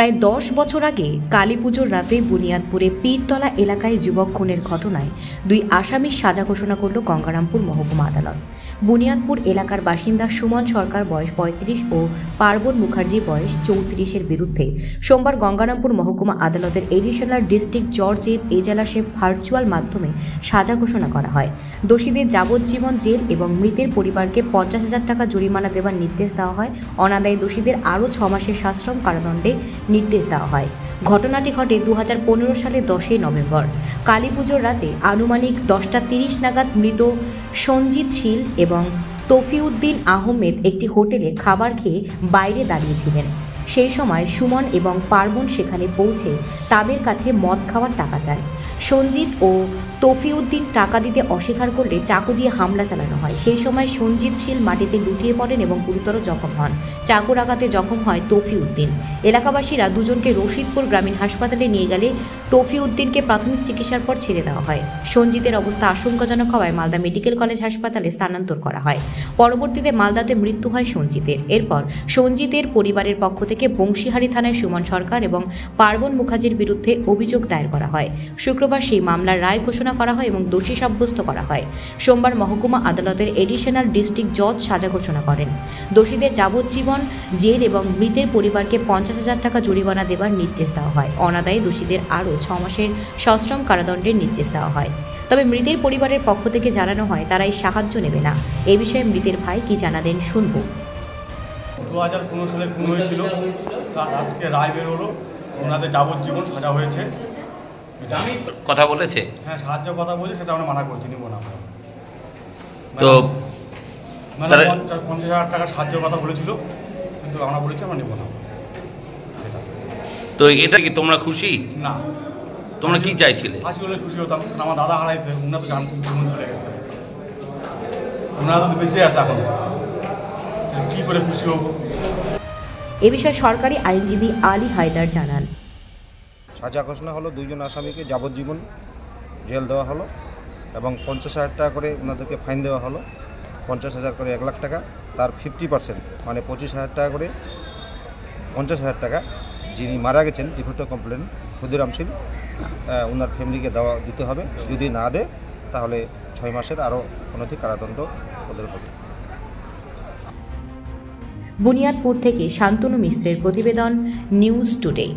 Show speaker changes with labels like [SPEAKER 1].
[SPEAKER 1] প্রায় 10 বছর আগে কালীপুজোর রাতে বুনিয়াদপুরে পীরতলা এলাকায় যুবক খুনের ঘটনায় 2 আসামির সাজা ঘোষণা করল গঙ্গারামপুর মহকুমা আদালত। বুনিয়াদপুর এলাকার বাসিন্দা সুমন সরকার বয়স 35 ও পার্বণ মুখার্জি বয়স 34-এর বিরুদ্ধে সোমবার গঙ্গারামপুর মহকুমা আদালতের এডিশনাল ডিস্ট্রিক্ট জজের এজলাসে ভার্চুয়াল মাধ্যমে সাজা ঘোষণা করা হয়। দোষীদের যাবজ্জীবন জেল এবং মৃতের পরিবারকে 50,000 টাকা জরিমানা দেওয়ার নির্দেশ দেওয়া হয়। অনাদায়ী দোষীদের আরও 6 মাসের সশ্রম কারাদণ্ডে নির্দেশ দেওয়া হয়। ঘটনাটি ঘটে 2015 সালের 10 নভেম্বর। কালীপুজোর রাতে আনুমানিক 10:30 নাগাদ মৃত সঞ্জিত শীল এবং তফিউদ্দিন আহমেদ একটি হোটেলে খাবার খেয়ে বাইরে দাঁড়িয়েছিলেন। সেই সময় সুমন এবং পার্বণ সেখানে পৌঁছে তাদের কাছে মদ খাওয়ার টাকা চান। সঞ্জিত ও তফিউদ্দিন টাকা দিতে অস্বীকার করলে চাকু দিয়ে হামলা চালানো হয়। সেই সময় সঞ্জিত শীল মাটিতে লুটিয়ে পড়েন এবং গুরুতর জখম হন। চাকুর আঘাতে জখম হয় তফিউদ্দিন। এলাকাবাসীরা দুজনকে রশিদপুর গ্রামীণ হাসপাতালে নিয়ে গেলে তফিউদ্দিনকে প্রাথমিক চিকিৎসার পর ছেড়ে দেওয়া হয়। সঞ্জিতের অবস্থা আশঙ্কাজনক হওয়ায় মালদা মেডিকেল কলেজ হাসপাতালে স্থানান্তর করা হয়। পরবর্তীতে মালদাতে মৃত্যু হয় সঞ্জিতের। এরপর সঞ্জিতের পরিবারের পক্ষ থেকে বংশীহারি থানায় সুমন সরকার এবং পার্বণ মুখার্জির বিরুদ্ধে অভিযোগ দায়ের করা হয়। শুক্রবার সেই মামলার রায় ঘোষণা করা হয় এবং দোষী সাব্যস্ত করা হয়। সোমবার মহকুমা আদালতের এডিশনাল ডিস্ট্রিক্ট জজ সাজা ঘোষণা করেন। দোষীদের যাবজ্জীবন জেল এবং মৃতের পরিবারকে 50,000 টাকা জরিমানা দেওয়ার নির্দেশ দেওয়া হয়। অনাদায়ী দোষীদের আরও 6 মাসের সশ্রম কারাদণ্ডের নির্দেশ দেওয়া হয়। তবে মৃতের পরিবারের পক্ষ থেকে জানানো হয় তারা এই সাহায্য নেবে না। এ বিষয়ে মৃতের ভাই কি জানালেন শুনব।
[SPEAKER 2] 2015 সালে খুন হয়েছিল, তার আজকে রায় বের হলো, ওনাদের যাবজ্জীবন সাজা হয়েছে।
[SPEAKER 3] কথা বলেছে?
[SPEAKER 2] হ্যাঁ, সাহায্য কথা বলছে, সেটা আমরা মানা করছি, নিব না।
[SPEAKER 3] তো
[SPEAKER 2] 50,000 টাকা সাহায্য কথা বলেছিল, কিন্তু আমরা বলেছি আমরা নিব না।
[SPEAKER 3] তো এটা কি তোমরা খুশি?
[SPEAKER 2] না।
[SPEAKER 3] তোমরা কি চাইছিলে?
[SPEAKER 2] ফাঁসি হলে খুশি হতাম, কারণ আমার দাদা হারাইছে, উনার তো জীবন চলে গেছে, ওনারা তো বেঁচে আছে এখন, কি করে খুশি হব?
[SPEAKER 1] এ বিষয়ে সরকারি আইনজীবী আলী হায়দার জানান,
[SPEAKER 4] সাজা ঘোষণা হলো, 2 জন আসামিকে যাবজ্জীবন জেল দেওয়া হলো এবং 50,000 টাকা করে ওনাদেরকে ফাইন দেওয়া হলো। 50,000 করে 1 লাখ টাকা, তার 50% মানে 25,000 টাকা করে 50,000 টাকা যিনি মারা গেছেন ডিফেক্ট কমপ্লেন ক্ষুদিরাম শীল, ওনার ফ্যামিলিকে দিতে হবে। যদি না দেয় তাহলে 6 মাসের আরও অনধিক কারাদণ্ড ওদের হবে।
[SPEAKER 1] বুনিয়াদপুর থেকে শান্তনু মিশ্রের প্রতিবেদন, নিউজ টুডে।